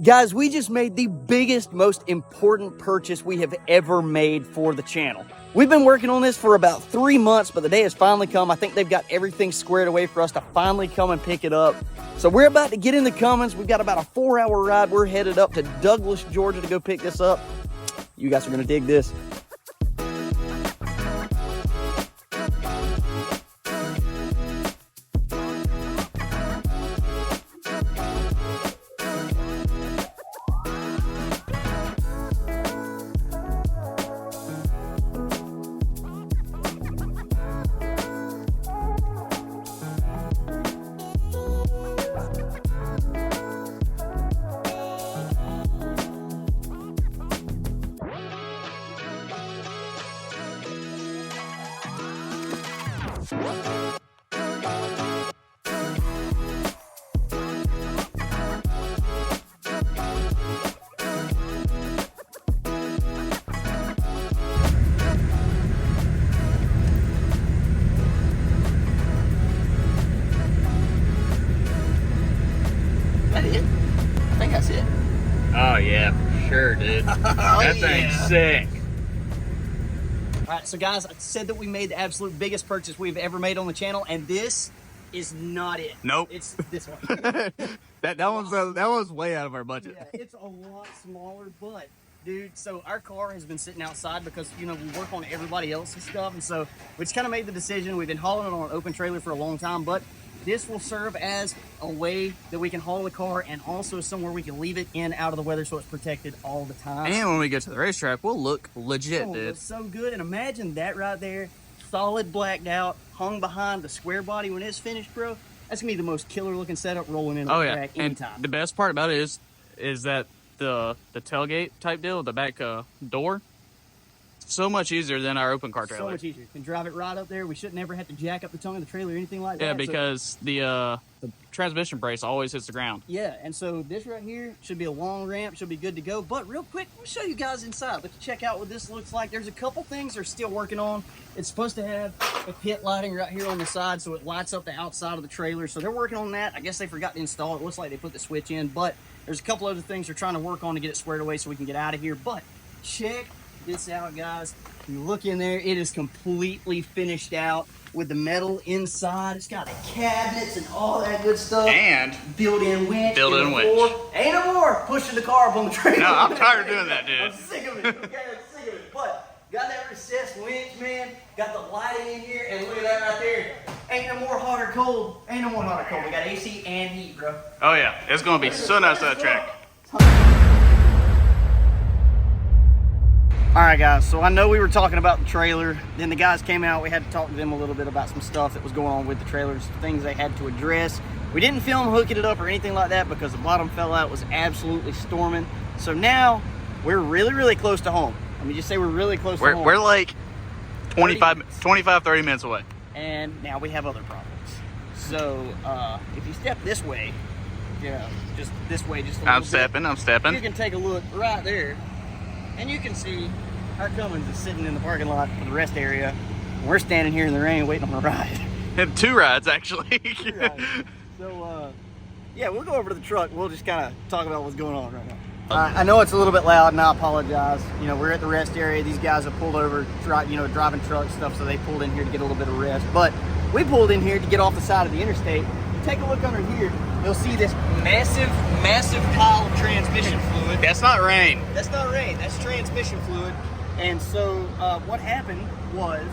Guys, we just made the biggest, most important purchase we have ever made for the channel. We've been working on this for about 3 months, but the day has finally come. I think they've got everything squared away for us to finally come and pick it up. So we're about to get in the Cummins. We've got about a 4-hour ride. We're headed up to Douglas, Georgia to go pick this up. You guys are gonna dig this. That it? I think that's it. Oh yeah, for sure, dude. That thing's sick. All right, so guys, I said that we made the absolute biggest purchase we've ever made on the channel, and this is not it. Nope. It's this one. that one's way out of our budget. Yeah, it's a lot smaller, but dude, so our car has been sitting outside because, you know, we work on everybody else's stuff, and so we just kind of made the decision. We've been hauling it on an open trailer for a long time, but this will serve as a way that we can haul the car and also somewhere we can leave it in out of the weather so it's protected all the time. And when we get to the racetrack, we'll look legit, Oh, dude. it's so good. And imagine that right there, solid blacked out, hung behind the square body when it's finished, bro. That's gonna be the most killer looking setup rolling in Oh the yeah, track and anytime. the best part about it is that the tailgate type deal, the back door, so much easier than our open car trailer. So much easier. You can drive it right up there. We shouldn't ever have to jack up the tongue of the trailer or anything like that. Yeah, So- because the transmission brace always hits the ground. yeah, and so this right here should be a long ramp, should be good to go. But real quick, let me show you guys inside. Let's check out what this looks like. There's a couple things they're still working on. It's supposed to have a pit lighting right here on the side so it lights up the outside of the trailer. So they're working on that. I guess they forgot to install it. It looks like they put the switch in, but there's a couple other things they're trying to work on to get it squared away so we can get out of here. But check this out, guys. You look in there, it is completely finished out with the metal inside. It's got the cabinets and all that good stuff. And Built-in winch. Built-in and winch. more. Ain't no more pushing the car up on the trailer. No, I'm tired of doing that, dude. I'm sick of it. Okay, I'm sick of it. But got that recessed winch, man. Got the lighting in here, and look at that right there. Ain't no more hot or cold. Ain't no more hot or cold. We got AC and heat, bro. Oh yeah, it's gonna be so nice to that track. All right, guys, so I know we were talking about the trailer. Then the guys came out. We had to talk to them a little bit about some stuff that was going on with the trailers, things they had to address. We didn't film hooking it up or anything like that because the bottom fell out. It was absolutely storming. So now we're really, really close to home. Let me just say we're really close to home. We're like 25, 30 minutes away. And now we have other problems. So if you step this way, just this way, just a little I'm bit, stepping. you can take a look right there, and you can see our Cummins is sitting in the parking lot for the rest area. We're standing here in the rain waiting on a ride. Had 2 rides actually. Right. So yeah, we'll go over to the truck. We'll just kind of talk about what's going on right now. I know it's a little bit loud, and I apologize. You know, we're at the rest area. These guys have pulled over, driving truck stuff, so they pulled in here to get a little bit of rest. But we pulled in here to get off the side of the interstate. Take a look under here. You'll see this massive, massive pile of transmission fluid. That's not rain. That's not rain. That's transmission fluid. And so what happened was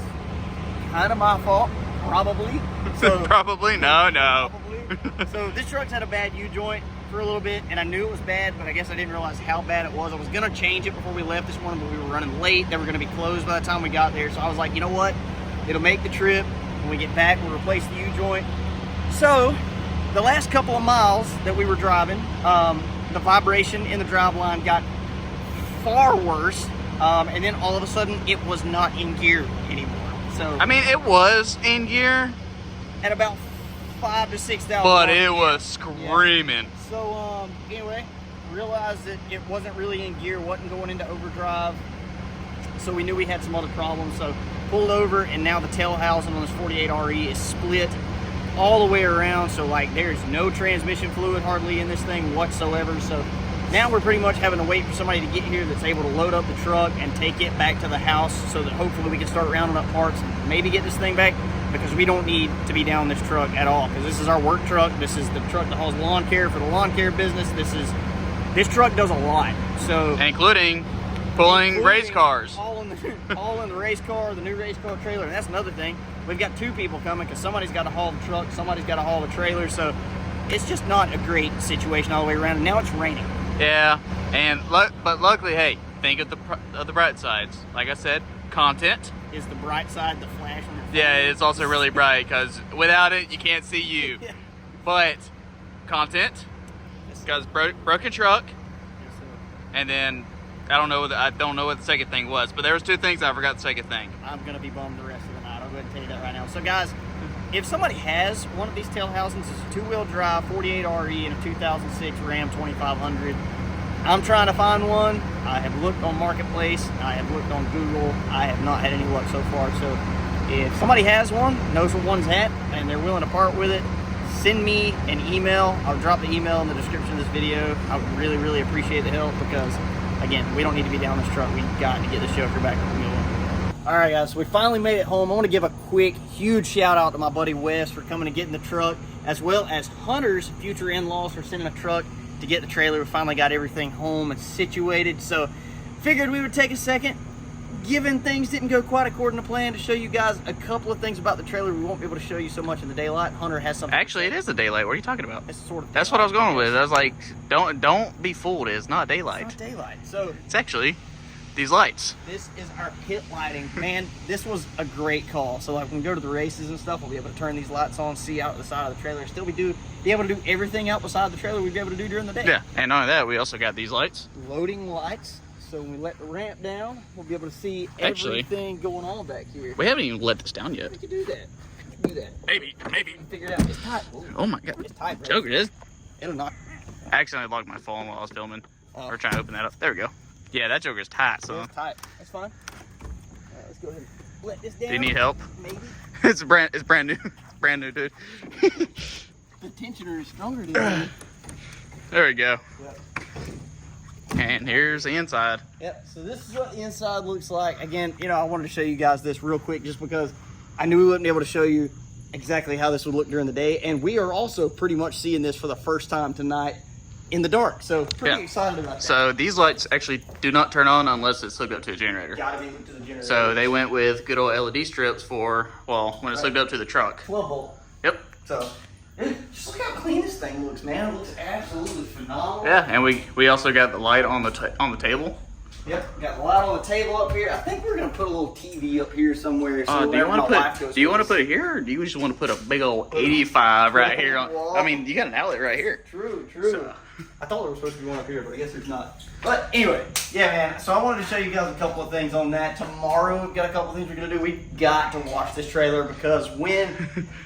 kind of my fault, probably. So Probably no. Probably. So this truck's had a bad U-joint for a little bit, and I knew it was bad, but I guess I didn't realize how bad it was. I was gonna change it before we left this morning, but we were running late. They were gonna be closed by the time we got there. So I was like, you know what? It'll make the trip. When we get back, we'll replace the U-joint. So the last couple of miles that we were driving, the vibration in the driveline got far worse, and then all of a sudden it was not in gear anymore. So I mean, it was in gear, at about 5,000 to 6,000. but it was screaming. So anyway, realized that it wasn't really in gear, wasn't going into overdrive. So we knew we had some other problems. So pulled over, and now the tail housing on this 48RE is split all the way around. So like there's no transmission fluid hardly in this thing whatsoever. So Now we're pretty much having to wait for somebody to get here that's able to load up the truck and take it back to the house so that hopefully we can start rounding up parts and maybe get this thing back, because we don't need to be down this truck at all, because this is our work truck. This is the truck that hauls lawn care for the lawn care business. This truck does a lot. So including pulling race cars. All in the race car, the new race car trailer. And that's another thing. We've got 2 people coming because somebody's got to haul the truck, somebody's got to haul the trailer. So it's just not a great situation all the way around. And now it's raining. Yeah, but luckily, hey, think of the bright sides. Like I said, content is the bright side, the flash on your phone. Yeah, it's also really bright because without it, you can't see you. Yeah. But content, because broken truck, and then I don't know what the second thing was, but there was 2 things I forgot the second thing. I'm gonna be bummed the rest of the night. I'll go ahead and tell you that right now. So guys, if somebody has one of these tail housings, it's a 2-wheel drive 48 RE and a 2006 Ram 2500. I'm trying to find one. I have looked on Marketplace. I have looked on Google. I have not had any luck so far. So if somebody has one, knows where one's at, and they're willing to part with it, send me an email. I'll drop the email in the description of this video. I would really, really appreciate the help because, again, we don't need to be down this truck. We've got to get this chauffeur back on the wheel. All right, guys, so we finally made it home. I want to give a quick, huge shout out to my buddy Wes for coming and getting the truck, as well as Hunter's future in-laws for sending a truck to get the trailer. We finally got everything home and situated. So figured we would take a second, given things didn't go quite according to plan, to show you guys a couple of things about the trailer we won't be able to show you so much in the daylight. Hunter has something. Actually, it is the daylight. What are you talking about? It's sort of. That's what I was going with. I was like, don't be fooled. It's not daylight. It's not daylight. So it's actually these lights. this is our pit lighting. Man, this was a great call. So like when we go to the races and stuff, we'll be able to turn these lights on, see out the side of the trailer, and still be able to do everything out beside the trailer we'd be able to do during the day. Yeah, and not only that, we also got these lights. Loading lights. So when we let the ramp down, we'll be able to see everything going on back here. We haven't even let this down yet. We can do that. We can do that. Maybe. Figure it out. It's tight. Oh my god. It's tight, bro. Joker, it is. It'll knock. I accidentally locked my phone while I was filming. Oh. Or trying to open that up. There we go. Yeah, that Joker's tight, so. It's tight. That's fine. All right, let's go ahead and let this down. Do you need help? Maybe. It's brand new. It's brand new, dude. The tensioner is stronger than that. There we go. Yep. And here's the inside. Yep, so this is what the inside looks like. Again, I wanted to show you guys this real quick just because I knew we wouldn't be able to show you exactly how this would look during the day. And we are also pretty much seeing this for the first time tonight in the dark. So pretty excited about that. So these lights actually do not turn on unless it's hooked up to a generator. Gotta be hooked to the generator. So they went with good old LED strips for, well, when it's hooked up to the truck. 12 volt. Yep. So just look how clean this thing looks, man. It looks absolutely phenomenal. Yeah, and we also got the light on the table. Yep, got the light on the table up here. I think we're gonna put a little TV up here somewhere. So Do you want to put it here, or do you just want to put a big old 85 right here? I mean, you got an outlet right here. True. So. I thought there was supposed to be one up here, but I guess there's not. But anyway, yeah, man. So I wanted to show you guys a couple of things on that. Tomorrow, we've got a couple of things we're gonna do. We got to wash this trailer because when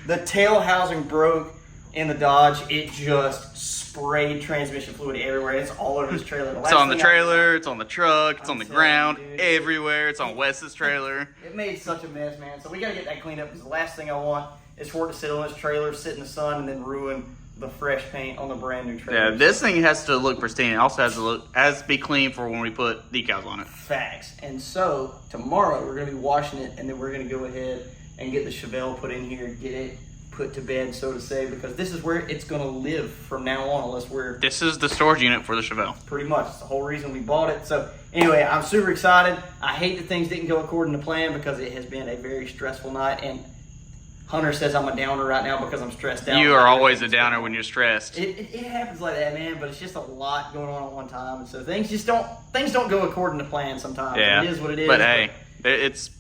the tail housing broke in the Dodge, it just sprayed transmission fluid everywhere. It's all over this trailer. It's on the trailer, it's on the truck, it's on the ground, everywhere. It's on Wes's trailer. It made such a mess, man. So we gotta get that cleaned up because the last thing I want is for it to sit on this trailer, sit in the sun, and then ruin the fresh paint on the brand new trailer. Yeah, this thing has to look pristine. It also has to be clean for when we put decals on it. Facts. And so tomorrow we're gonna be washing it, and then we're gonna go ahead and get the Chevelle put in here, get it put to bed, so to say, because this is where it's gonna live from now on, unless we're... This is the storage unit for the Chevelle. Pretty much. It's the whole reason we bought it. So anyway, I'm super excited. I hate that things didn't go according to plan because it has been a very stressful night, and Hunter says I'm a downer right now because I'm stressed out. You are always a downer when you're stressed. It happens like that, man, but it's just a lot going on at one time, and so things don't go according to plan sometimes. Yeah. It is what it is. But hey,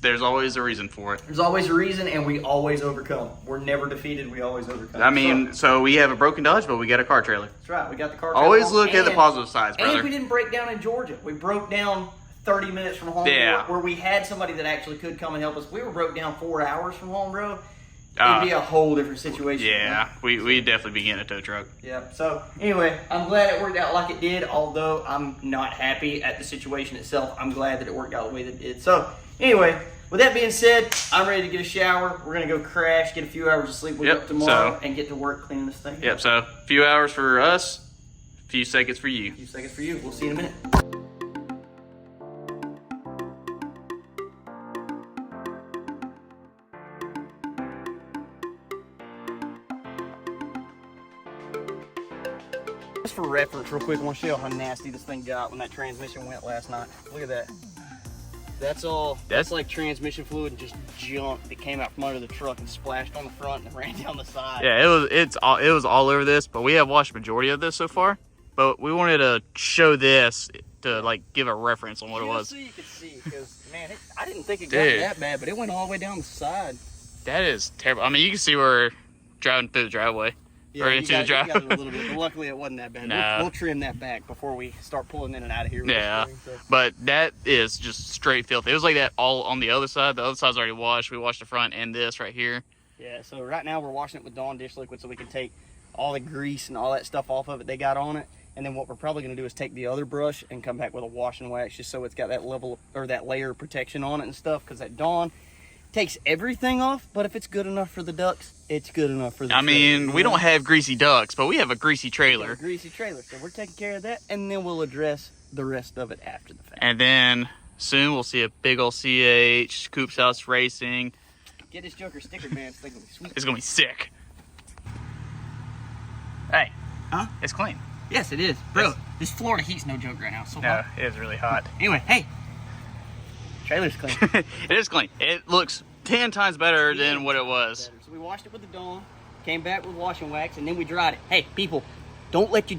there's always a reason for it. There's always a reason, and we always overcome. We're never defeated. We always overcome. I mean, so we have a broken Dodge, but we got a car trailer. That's right. We got the car. Always look at the positive sides, brother. And we didn't break down in Georgia. We broke down 30 minutes from home, where we had somebody that actually could come and help us. We were broke down 4 hours from home, bro. It'd be a whole different situation. Yeah, we definitely be getting a tow truck. Yeah. So anyway, I'm glad it worked out like it did. Although I'm not happy at the situation itself, I'm glad that it worked out the way that it did. So anyway, with that being said, I'm ready to get a shower. We're gonna go crash, get a few hours of sleep, wake up tomorrow, and get to work cleaning this thing. Yep. So a few hours for us, Few seconds for you. A few seconds for you. We'll see you in a minute. Just for reference, real quick, I want to show you how nasty this thing got when that transmission went last night. Look at that. That's like transmission fluid and just junk that came out from under the truck and splashed on the front and ran down the side. Yeah, it was all over this, but we have washed majority of this so far. But we wanted to show this to like give a reference on what it was. So you could see, because man, I didn't think it got Dude. that bad, but it went all the way down the side. That is terrible. I mean, you can see we're driving through the driveway. Yeah, or you into got, the drive. you got it a little bit, but luckily it wasn't that bad. No. We'll trim that back before we start pulling in and out of here. With Yeah, this thing, so. but that is just straight filthy. It was like that all on the other side. The other side's already washed. We washed the front and this right here. Yeah, so right now we're washing it with Dawn dish liquid so we can take all the grease and all that stuff off of it they got on it. And then what we're probably going to do is take the other brush and come back with a wash and wax just so it's got that level or that layer of protection on it and stuff, because that Dawn takes everything off, but if it's good enough for the ducks, it's good enough for the I mean, trailer. we don't have greasy ducks, but we have a greasy Yeah, trailer. greasy trailer. So we're taking care of that, and then we'll address the rest of it after the fact. And then soon we'll see a big old CH, Coop's House Racing. Get this Joker sticker, man. It's gonna be sweet. It's gonna be sick. Hey. Huh? It's clean. Yes, it is. Bro, this Florida heat's no joke right now. So No, hot. it is really hot. Anyway, hey. Trailer's clean. It is clean. It looks 10 times better than what it was. So we washed it with the Dawn, came back with wash and wax, and then we dried it. Hey, people, don't let your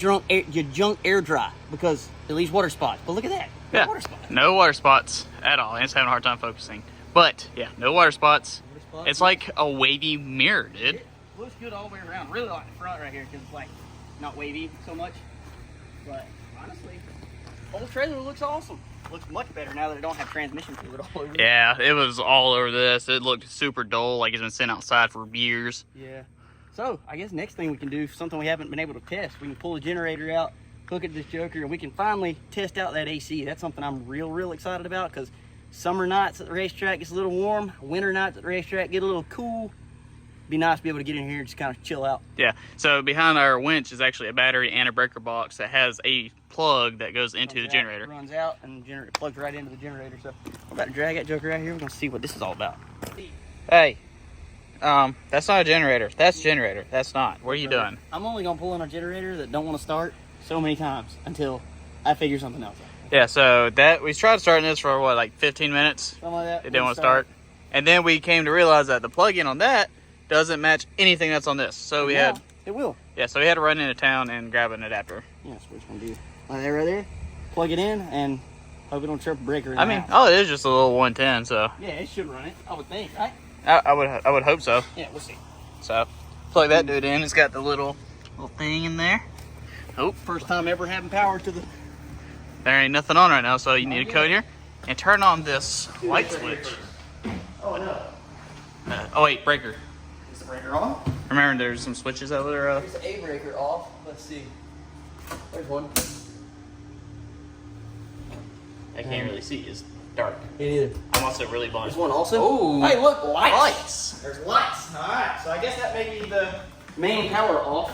junk air dry because it leaves water spots. But look at that. No Yeah, water spots. no water spots at all. And it's having a hard time focusing. But yeah, no water spots. Water spots. It's like a wavy mirror, dude. It looks good all the way around. Really like the front right here because it's like not wavy so much. But honestly, whole trailer looks awesome. Looks much better now that it don't have transmission fluid all over it. Yeah, it was all over this. It looked super dull, like it's been sitting outside for years. Yeah. So I guess next thing we can do, something we haven't been able to test, we can pull the generator out, hook it to this Joker, and we can finally test out that AC. That's something I'm real excited about because summer nights at the racetrack gets a little warm, winter nights at the racetrack get a little cool. Be nice to be able to get in here and just kind of chill out. Yeah, so behind our winch is actually a battery and a breaker box that has a plug that goes into the generator. Runs out and the generator plugs right into the generator. So we're about to drag that Joker out here. We're gonna see what this is all about. Hey, that's not a generator. That's generator. That's not. What are you doing? I'm only gonna pull in a generator that don't want to start so many times until I figure something else out. Yeah, so that we tried starting this for what, like 15 minutes? Something like that. It didn't want to start. And then we came to realize that the plug-in on that doesn't match anything that's on this. So we had, It will. yeah, so we had to run into town and grab an adapter. Yeah, that's what it's gonna do. Right there. Plug it in and hope it don't trip a breaker. In I the mean, house. oh, it is just a little 110, so Yeah, it should run it. I would think, right? I would hope so. Yeah, we'll see. So plug that dude in. It's got the little thing in there. Oh, First time ever having power to the. there ain't nothing on right now, so you need a code here and turn on this light switch. Oh no. Oh wait, breaker. Is the breaker on? Remember, there's some switches over there. There's the A breaker off. Let's see. There's one. I can't really see. It's dark. Me neither. I'm also really blind. There's one also. Oh, Hey, look, lights. lights. There's lights. All right, so I guess that may be the main power off.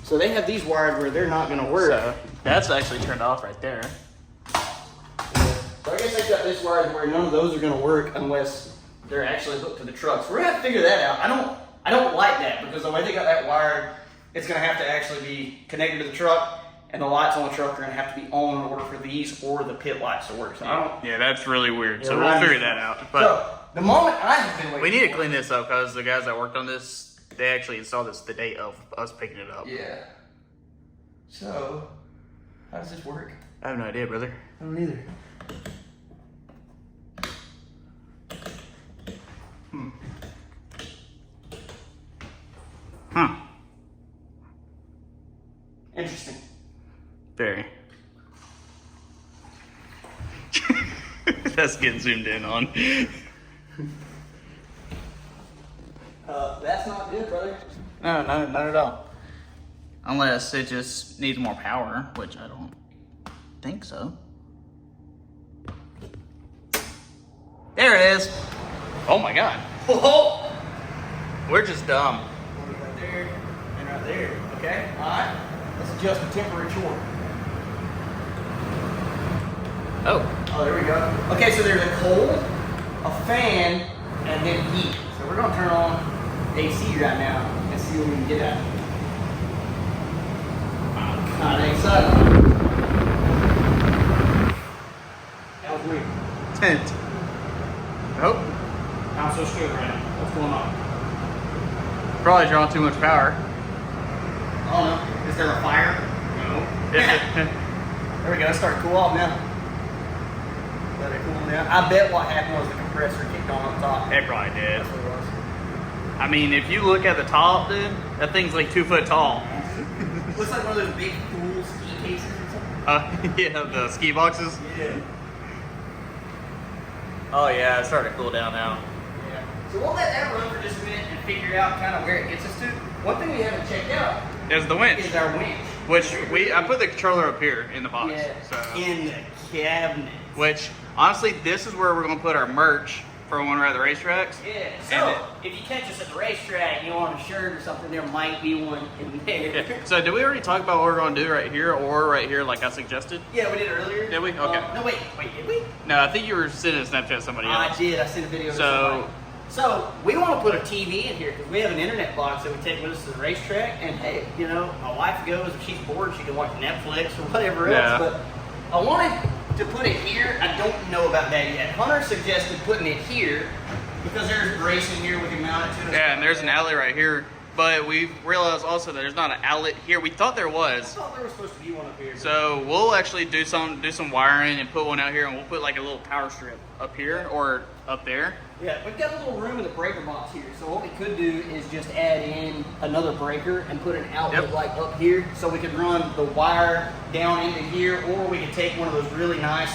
So they have these wired where they're not gonna work. So that's actually turned off right there. So I guess they got this wired where none of those are gonna work unless they're actually hooked to the truck. So we're gonna have to figure that out. I don't like that because the way they got that wired, it's gonna have to actually be connected to the truck, and the lights on the truck are gonna have to be on in order for these or the pit lights to work. So I don't. Yeah, that's really weird. So Yeah, we'll right. figure that out. But So the moment I've been waiting. we need to for- clean this up because the guys that worked on this, they actually installed this the day of us picking it up. Yeah. So how does this work? I have no idea, brother. I don't either. Huh. Interesting. Very. That's getting zoomed in on. That's not good, brother. No, not at all. Unless it just needs more power, which I don't think so. There it is. Oh my god. Whoa! We're just dumb. Right there and right there. Okay, all right. Let's adjust the temperature. Oh, there we go. Okay, so there's a cold, a fan, and then heat. So we're gonna turn on AC right now and see what we can get at. I'm kind of excited. That was weird. Tent. Oh, I'm so scared right now. What's going on? probably drawing too much power. Oh no. Is there a fire? No. There we go. It's starting to cool off now. Let it cool down. I bet what happened was the compressor kicked on up top. It probably did. That's what it was. I mean, if you look at the top, dude, that thing's like 2 foot tall. Looks like one of those big pool ski cases or something. Yeah, the ski boxes. Yeah. Oh yeah, it's starting to cool down now. Yeah. So we'll let that run for just a minute and figure out kind of where it gets us to. One thing we haven't checked out There's the winch, is our winch. which I put the controller up here in the box. Yeah. So. In the cabinet. Which, honestly, this is where we're going to put our merch for when we're at the racetracks. Yeah. And So if you catch us at the racetrack and you want a shirt or something, there might be one in there. Yeah. So did we already talk about what we're going to do right here or right here like I suggested? Yeah, we did earlier. Did we? Okay. No, wait, did we? No, I think you were sending a Snapchat to somebody else. I did. I sent a video to So- somebody. So we want to put a TV in here because we have an internet box that we take with us to the racetrack. And hey, you know, my wife goes if she's bored, she can watch Netflix or whatever else. Yeah. But I wanted to put it here. I don't know about that yet. Hunter suggested putting it here because there's brace in here we can mount it to. Yeah, and there's an alley right here. But we realized also that there's not an outlet here. We thought there I was. thought there was supposed to be one up here. So we'll actually do some wiring and put one out here, and we'll put like a little power strip up here or up there. yeah, we've got a little room in the breaker box here. So what we could do is just add in another breaker and put an outlet Yep. like up here, so we could run the wire down into here, or we could take one of those really nice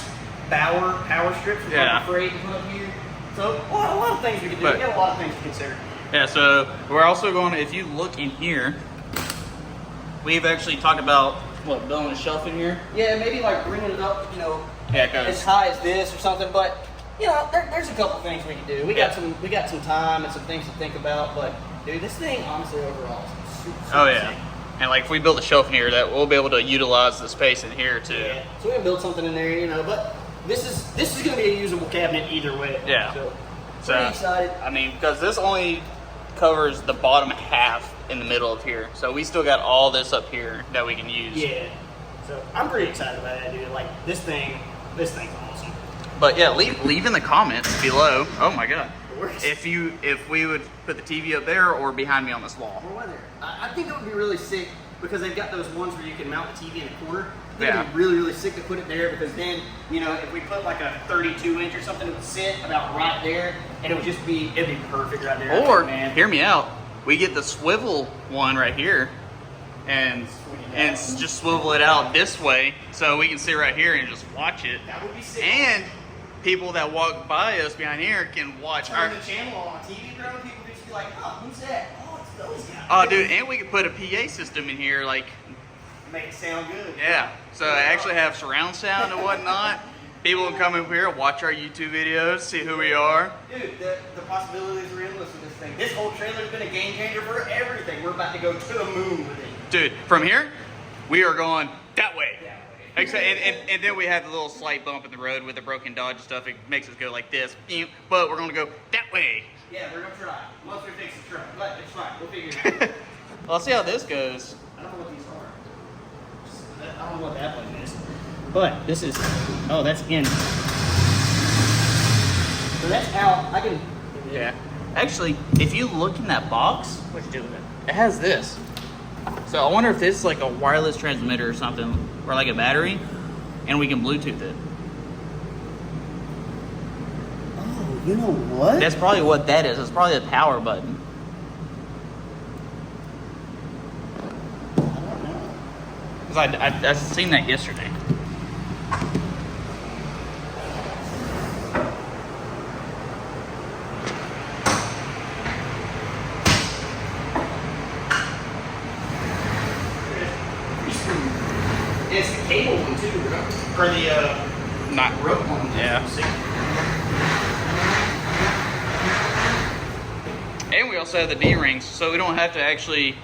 power strips from Yeah. Harbor Freight and put up here. So a lot of things we could do. But- We got a lot of things to consider. Yeah, so we're also going to, if you look in here, we've actually talked about, what, building a shelf in here? Yeah, maybe like bringing it up, you know, Yeah, 'cause- as high as this or something. But you know, there's a couple things we can do. We got some time and some things to think about. But dude, this thing honestly overall is super Oh yeah. sick. And like if we build a shelf in here, that we'll be able to utilize the space in here too. Yeah. So we can build something in there, you know. But this is going to be a usable cabinet either way. Yeah. So So, pretty excited. I mean, because this only covers the bottom half in the middle of here. So we still got all this up here that we can use. Yeah. So I'm pretty excited about that, dude. Like this thing's awesome. But yeah, leave in the comments below. Oh my god. It works. If we would put the TV up there or behind me on this wall. Or whether I think it would be really sick because they've got those ones where you can mount the TV in a corner. I think Yeah. it'd be really, really sick to put it there because then, you know, if we put like a 32-inch or something, it would sit about right there and it'd be perfect right there. Or man. hear me out. We get the swivel one right here, and just swivel it out this way so we can sit right here and just watch it. That would be sick. And people that walk by us behind here can watch our. turn the channel on TV, bro. People could just be like, oh, who's that? Oh, it's those guys. Oh, dude, and we could put a PA system in here, like Make it sound good. yeah. So I actually have surround sound and whatnot. People can come over here, watch our YouTube videos, see who we are. Dude, the possibilities are endless with this thing. This whole trailer's been a game changer for everything. We're about to go to the moon with it. Dude, from here, we are going that way. That way. Except, and then we have the little slight bump in the road with the broken Dodge and stuff. It makes us go like this, but we're going to go that way. Yeah, we're gonna try. Once we fix the truck, but it's fine. We'll figure it out. Well, let's see how this goes. I don't know what these are. I don't know what that one is. But this is. Oh, that's in. So that's out. I can. Yeah. Actually, if you look in that box, What you do with it? it has this. So I wonder if this is like a wireless transmitter or something, or like a battery, and we can Bluetooth it. Oh, you know what? That's probably what that is. It's probably the power button. I don't know. Because I seen that yesterday. It's the cable one too, bro. Or the Not rope one. Yeah. See? And we also have the D-rings, so we don't have to actually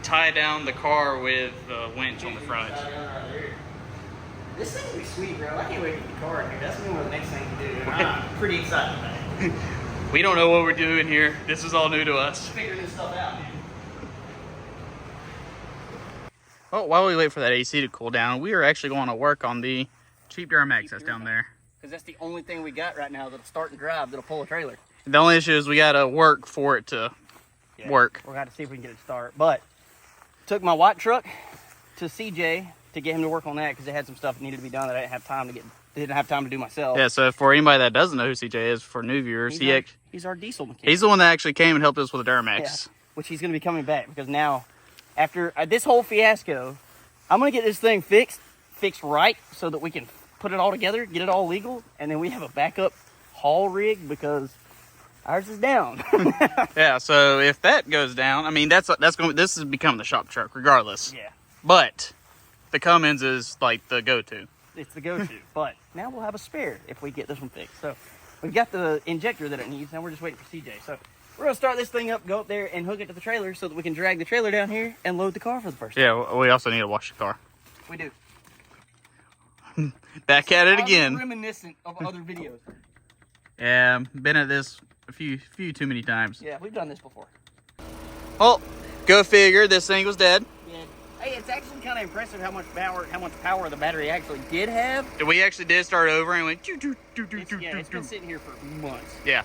tie down the car with the winch on the front. This thing will be sweet, bro. I can't wait to get the car in here. That's gonna be one of the next things to do. And I'm pretty excited about it. We don't know what we're doing here. This is all new to us. Figuring this stuff out, man. Well, while we wait for that AC to cool down, we are actually going to work on the cheap Duramax that's down there. Because that's the only thing we got right now that'll start and drive, that'll pull a trailer. The only issue is we got to work for it to work. We're going to see if we can get it to start. But took my white truck to CJ to get him to work on that because it had some stuff that needed to be done that I didn't have time to get. Didn't have time to do myself. Yeah, so for anybody that doesn't know who CJ is, for new viewers, he's our diesel mechanic. he's the one that actually came and helped us with the Duramax. Yeah, which he's going to be coming back because now, after this whole fiasco, I'm going to get this thing fixed right so that we can put it all together, get it all legal, and then we have a backup haul rig because ours is down. Yeah, so if that goes down, I mean this is becoming the shop truck regardless. Yeah, But the Cummins is like the go-to. it's the go-to. But now we'll have a spare if we get this one fixed. So we've got the injector that it needs. Now we're just waiting for CJ. So we're gonna start this thing up, go up there, and hook it to the trailer so that we can drag the trailer down here and load the car for the first time. Yeah, we also need to wash the car. We do. Back at it again. Reminiscent of other videos. Yeah, been at this a few too many times. Yeah, we've done this before. Well, go figure. This thing was dead. Yeah. Hey, it's actually kind of impressive how much power the battery actually did have. We actually did start over and went. It's been sitting here for months. Yeah.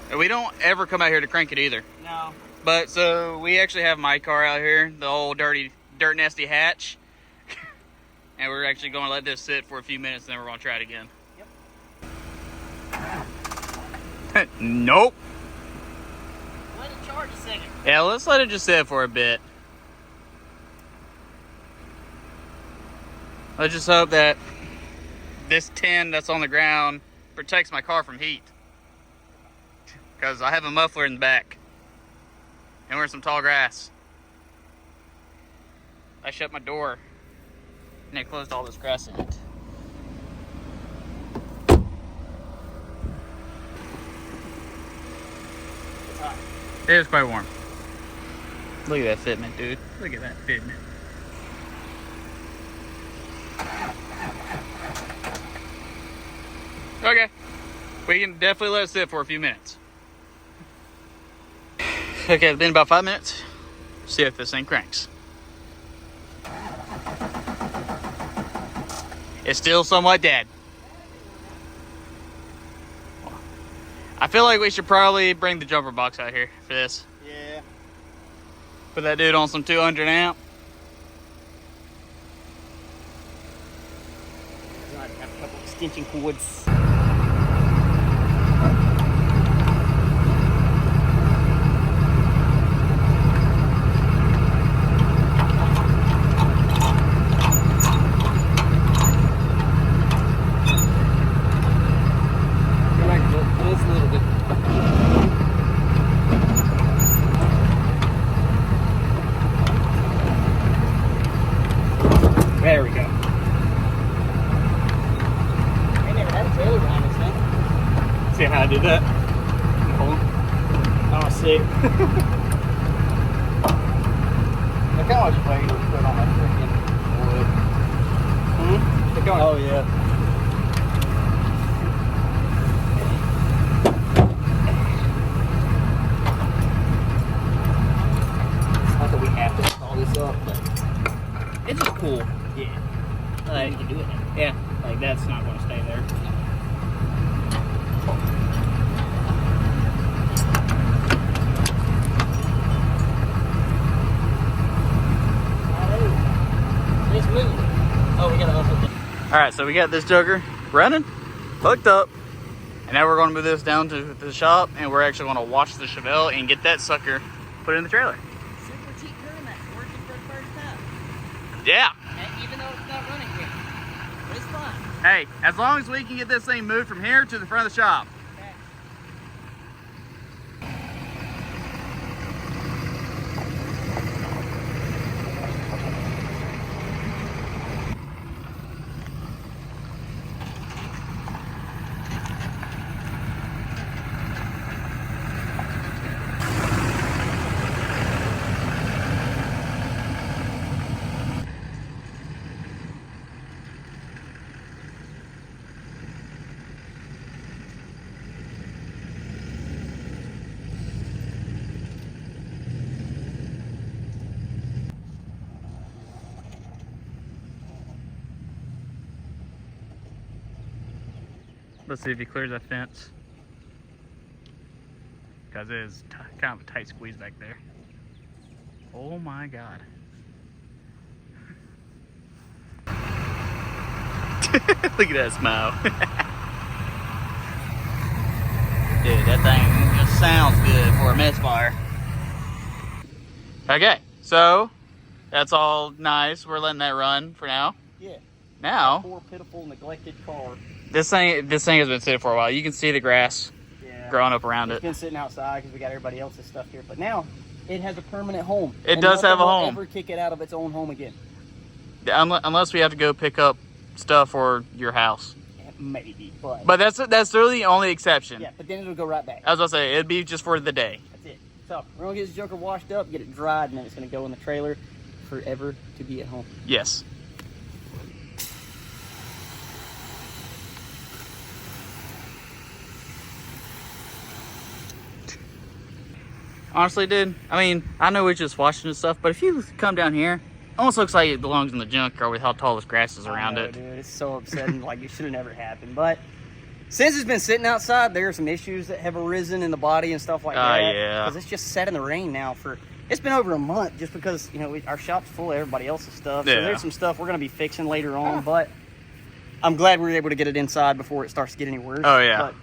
And we don't ever come out here to crank it either. No. But so we actually have my car out here, the old dirt nasty hatch. And we're actually going to let this sit for a few minutes and then we're going to try it again. Yep. Nope. Let it charge a second. Yeah, let's let it just sit for a bit. Let's just hope that this tin that's on the ground protects my car from heat. Because I have a muffler in the back. And we're in some tall grass. I shut my door. And it closed all this grass in it. It's hot. It is quite warm. Look at that fitment, dude. Look at that fitment. Okay. We can definitely let it sit for a few minutes. Okay, it's been about 5 minutes. See if this thing cranks. It's still somewhat dead. I feel like we should probably bring the jumper box out here for this. Yeah. Put that dude on some 200 amp. I have a couple extension cords. There we go. I never had a trailer behind this thing. See how I did that? Oh, sick. Look how much weight was put on that freaking wood. Look how oh, yeah. Not that we have to all this up, but it's just cool. Yeah. Like, you can do it now. Yeah. Like, that's not going to stay there. It's moving. Oh, we got to unhook it. Alright, so we got this jugger running, hooked up, and now we're going to move this down to the shop, and we're actually going to wash the Chevelle and get that sucker put in the trailer. Super cheap Duramax working for the first time. Yeah. And even though it's not running yet. But it's fine. Hey, as long as we can get this thing moved from here to the front of the shop. Let's see if he clears that fence. Because it is kind of a tight squeeze back there. Oh my God. Look at that smile. Dude, that thing just sounds good for a misfire. Okay, so that's all nice. We're letting that run for now. Yeah. Now, Poor, pitiful, neglected car. this thing has been sitting for a while. You can see the grass growing up around It's it. been sitting outside because we got everybody else's stuff here. But now it has a permanent home. It And does have a nothing will home. Ever kick it out of its own home again? Unless we have to go pick up stuff for your house. Maybe, but But really the only exception. yeah. But then it'll go right back. I was gonna say it'd be just for the day. That's it. So we're gonna get this joker washed up, get it dried, and then it's gonna go in the trailer forever to be at home. Yes. Honestly, dude, I mean, I know we're just washing this stuff, but if you come down here, it almost looks like it belongs in the junkyard with how tall this grass is around I know, it. dude. It's so upsetting. Like it should have never happened. But since it's been sitting outside, there are some issues that have arisen in the body and stuff like that. Yeah. Because it's just sat in the rain now for. It's been over a month just because, you know, our shop's full of everybody else's stuff. So Yeah. there's some stuff we're going to be fixing later on, but I'm glad we were able to get it inside before it starts to get any worse. Oh, yeah. But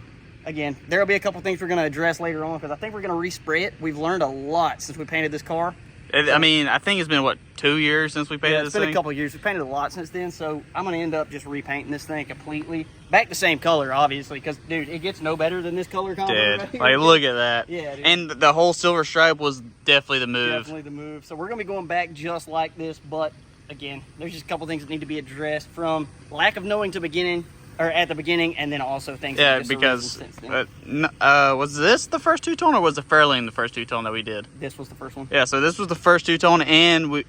again, there'll be a couple things we're going to address later on because I think we're going to respray it. We've learned a lot since we painted this car. I mean, I think it's been, what, 2 years since we painted Yeah, this it's been thing? a couple of years. We've painted a lot since then, so I'm going to end up just repainting this thing completely. Back the same color, obviously, because, dude, it gets no better than this color combo Dude, right here. like, look at that. Yeah, dude. And the whole silver stripe was definitely the move. Definitely the move. So we're going to be going back just like this, but, again, there's just a couple things that need to be addressed from lack of knowing at the beginning, and then also things Yeah, that just because arisen since then. was this the first two-tone or was the Fairlane the first two-tone that we did? This was the first one. Yeah, so this was the first two-tone, and we're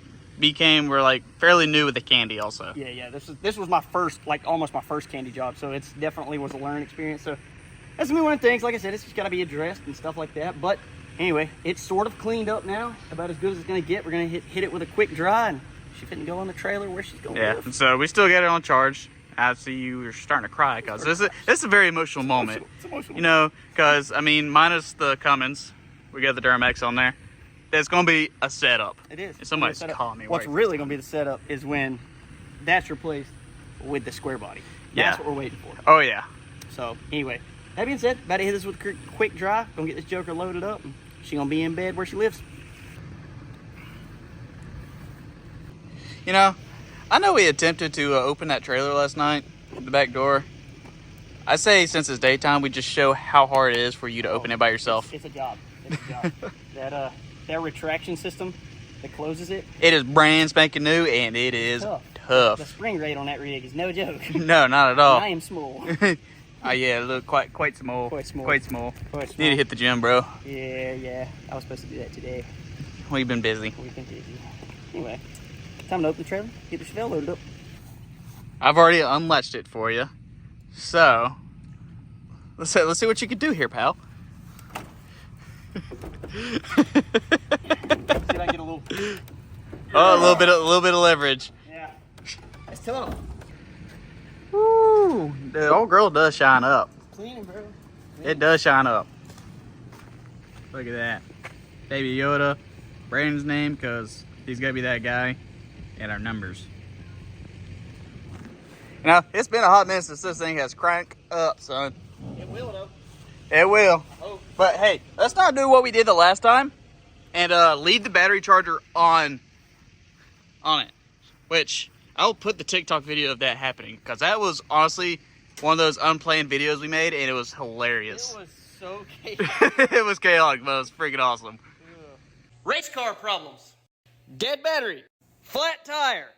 like fairly new with the candy also. Yeah. This was my first, like almost my first candy job, so it's definitely was a learning experience. So that's gonna be one of the things. Like I said, it's just got to be addressed and stuff like that. But anyway, it's sort of cleaned up now, about as good as it's gonna get. We're gonna hit it with a quick dry, and she finna go on the trailer where she's going. Yeah, so we still get it on charge. I see you're starting to cry because this is a very emotional moment. It's emotional. You know, because I mean, minus the Cummins, we got the Duramax on there. There's gonna be a setup. It is. Somebody's Setup. calling me. What's Wait. really gonna be the setup is when that's replaced with the square body. That's Yeah. what we're waiting for. Oh yeah. So anyway, that being said, about to hit this with a quick dry. Gonna get this joker loaded up, and she's gonna be in bed where she lives. You know, I know we attempted to open that trailer last night, the back door. I say since it's daytime, we just show how hard it is for you to open it by yourself. It's a job. It's a job. that retraction system that closes it. It is brand spanking new, and it is The tough. spring rate on that rig is no joke. No, not at all. I am small. Oh yeah, look, quite small. Quite small. Quite small. Quite small. Need to hit the gym, bro. Yeah. I was supposed to do that today. We've been busy. We've been busy. Anyway, time to open the trailer. Get the Chevelle loaded up. I've already unlatched it for you. So, let's see what you can do here, pal. See if I can get a little. Oh, a little bit of leverage. Yeah. It's tough. Woo! The old girl does shine up. Cleaning, bro. It does shine up. Look at that. Baby Yoda, Brandon's name, because he's got to be that guy, and our numbers. Now, it's been a hot minute since this thing has cranked up, son. It will, though. It will. Oh. But hey, let's not do what we did the last time and leave the battery charger on it. Which, I'll put the TikTok video of that happening, because that was honestly one of those unplanned videos we made, and it was hilarious. It was so chaotic. It was chaotic, but it was freaking awesome. Race car problems. Dead battery. Flat tire.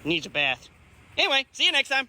Needs a bath. Anyway, see you next time.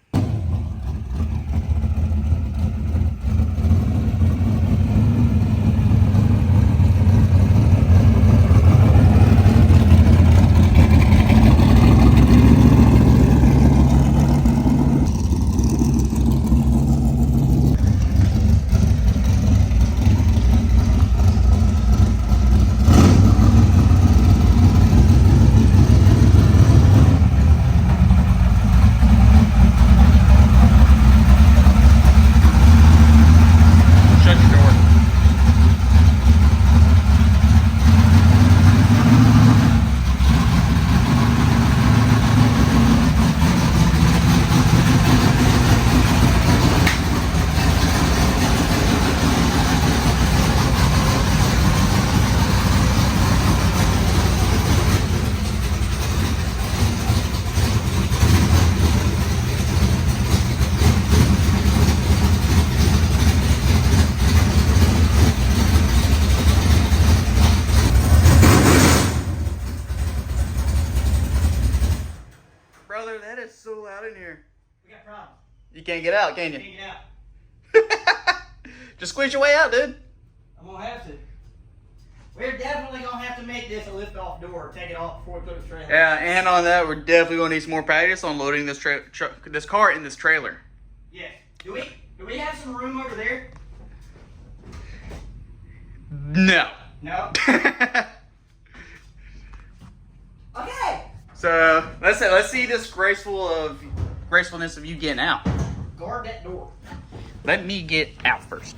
You can't get out, can you? Can't get out. Just squeeze your way out, dude. I'm gonna have to. We're definitely gonna have to make this a lift-off door. Take it off before we put a trailer. Yeah, and on that, we're definitely gonna need some more practice on loading this this car in this trailer. Yes. Do we have some room over there? No. No. Okay. So let's see this gracefulness of you getting out. Guard that door. Let me get out first.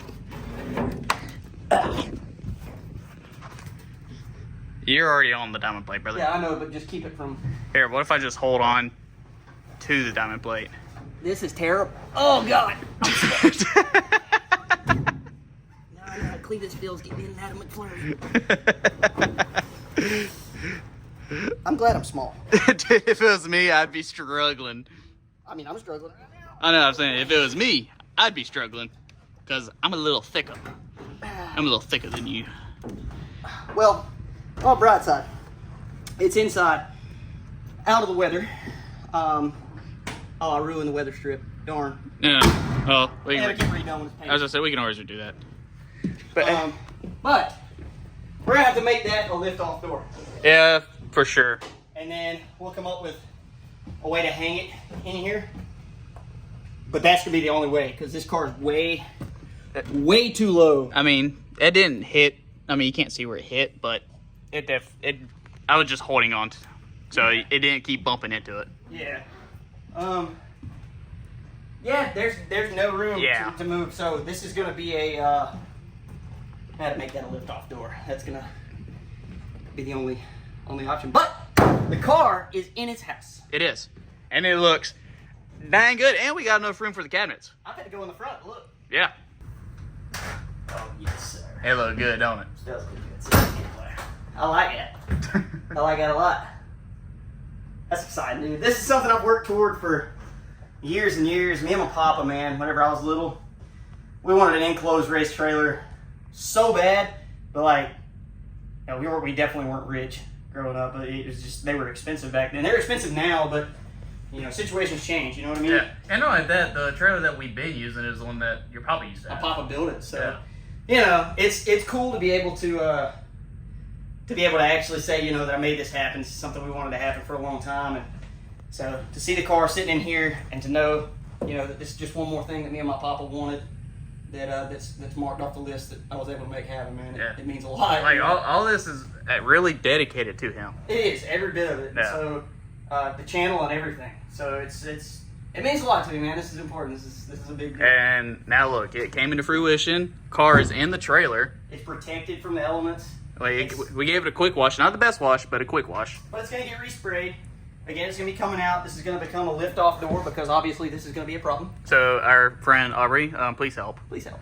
You're already on the diamond plate, brother. Yeah, I know, but just keep it from. Here, what if I just hold on to the diamond plate? This is terrible. Oh God. Now I know how Cletus feels getting in and out of McFlurry. I'm glad I'm small. Dude, if it was me, I'd be struggling. I mean, I'm struggling right now. I know what I'm saying. If it was me, I'd be struggling. Because I'm a little thicker. I'm a little thicker than you. Well, on the bright side, it's inside, out of the weather. Oh, I ruined the weather strip. Darn. Yeah. Well, we Yeah, we can, can redone when it's painted. as I said, we can always redo that. But we're gonna have to make that a lift-off door, Yeah, for sure. and then we'll come up with a way to hang it in here. But that's gonna be the only way, because this car is way too low. I mean, it didn't hit. I mean, you can't see where it hit, but I was just holding on to, so it didn't keep bumping into it. Yeah. Yeah, there's no room Yeah. to move, so this is gonna be a how to make that a lift-off door. That's gonna be the only option. But the car is in its house. It is, and it looks dang good, and we got enough room for the cabinets. I've had to go in the front. Look. Yeah, Oh yes, sir. it look good, don't it? Does look good. I like it. I like that a lot. That's exciting, dude. This is something I've worked toward for years and years. Me and my papa, man, whenever I was little, we wanted an enclosed race trailer so bad, but like, you know, we definitely weren't rich growing up. But it was just, they were expensive back then. They're expensive now, but you know, situations change. You know what I mean? Yeah, and not only that, the trailer that we've been using is the one that your papa used to My have. papa built it, so Yeah. you know, it's cool to be able to actually say, you know, that I made this happen. It's something we wanted to happen for a long time, and so to see the car sitting in here and to know, you know, that this is just one more thing that me and my papa wanted that's marked off the list that I was able to make happen, man. Yeah. It means a lot. Like all this is really dedicated to him. It is every bit of it. Yeah. So the channel and everything. So it means a lot to me, man. This is important. This is a big deal. And now look, it came into fruition. Car is in the trailer. It's protected from the elements. Like, we gave it a quick wash, not the best wash, but a quick wash. But it's going to get resprayed. Again, it's going to be coming out. This is going to become a lift-off door because obviously this is going to be a problem. So our friend Aubrey, please help. Please help.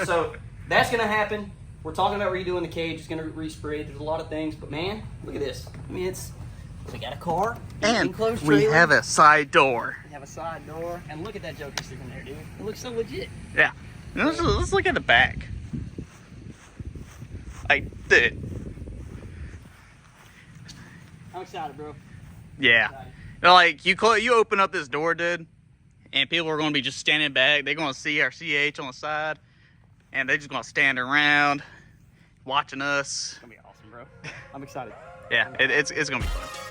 So that's going to happen. We're talking about redoing the cage. It's going to respray. There's a lot of things, but man, look at this. I mean, we got a car, an enclosed we trailer. have a side door. We have a side door, and look at that Joker sitting there, dude. It looks so legit. Yeah. Let's look at the back. Like, dude. I'm excited, bro. Yeah. Like, you open up this door, dude, and people are going to be just standing back. They're going to see our CH on the side, and they're just going to stand around watching us. It's going to be awesome, bro. I'm excited. Yeah, it's going to be fun.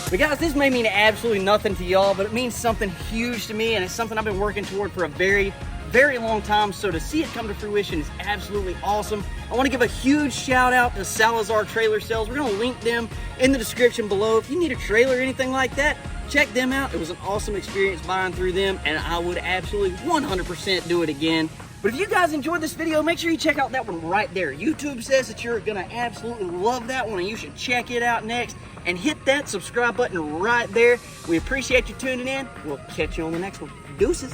But guys, this may mean absolutely nothing to y'all, but it means something huge to me, and it's something I've been working toward for a very, very long time. So to see it come to fruition is absolutely awesome. I want to give a huge shout out to Salazar Trailer Sales. We're going to link them in the description below. If you need a trailer or anything like that, check them out. It was an awesome experience buying through them, and I would absolutely 100% do it again. But if you guys enjoyed this video, make sure you check out that one right there. YouTube says that you're gonna absolutely love that one, and you should check it out next. And hit that subscribe button right there. We appreciate you tuning in. We'll catch you on the next one. Deuces.